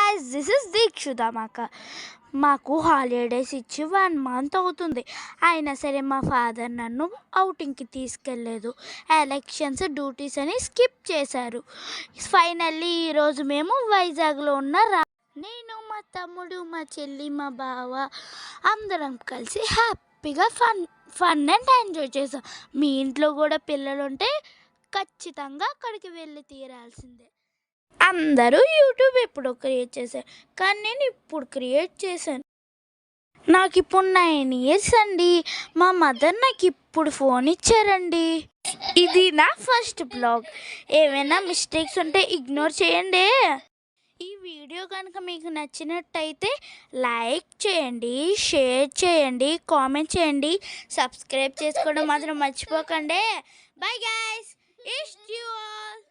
guys, this is Dikshudha మాకు holidays ఇచ్చి 1 month అవుతుంది. అయినా సరే మా ఫాదర్ నన్ను అవుటింగ్కి తీసుకెళ్ళలేదు. ఎలక్షన్స్ డ్యూటీస్ అని స్కిప్ చేశారు. ఫైనల్లీ ఈరోజు మేము వైజాగ్లో ఉన్న నేను, మా తమ్ముడు, మా చెల్లి, మా బావ అందరం కలిసి హ్యాపీగా ఫన్ అండ్ ఎంజాయ్ చేసాం. మీ ఇంట్లో కూడా పిల్లలు ఉంటే ఖచ్చితంగా అక్కడికి వెళ్ళి తీరాల్సిందే. అందరూ యూట్యూబ్ ఎప్పుడో క్రియేట్ చేశారు, కానీ నేను ఇప్పుడు క్రియేట్ చేశాను. నాకు ఇప్పుడు 9 years అండి. మా మదర్ నాకు ఇప్పుడు ఫోన్ ఇచ్చారండి. ఇది నా ఫస్ట్ బ్లాగ్. ఏమైనా మిస్టేక్స్ ఉంటే ఇగ్నోర్ చేయండి. ఈ వీడియో కనుక మీకు నచ్చినట్టయితే లైక్ చేయండి, షేర్ చేయండి, కామెంట్ చేయండి, సబ్స్క్రైబ్ చేసుకోవడం మాత్రం మర్చిపోకండి. Bye guys, it's you all.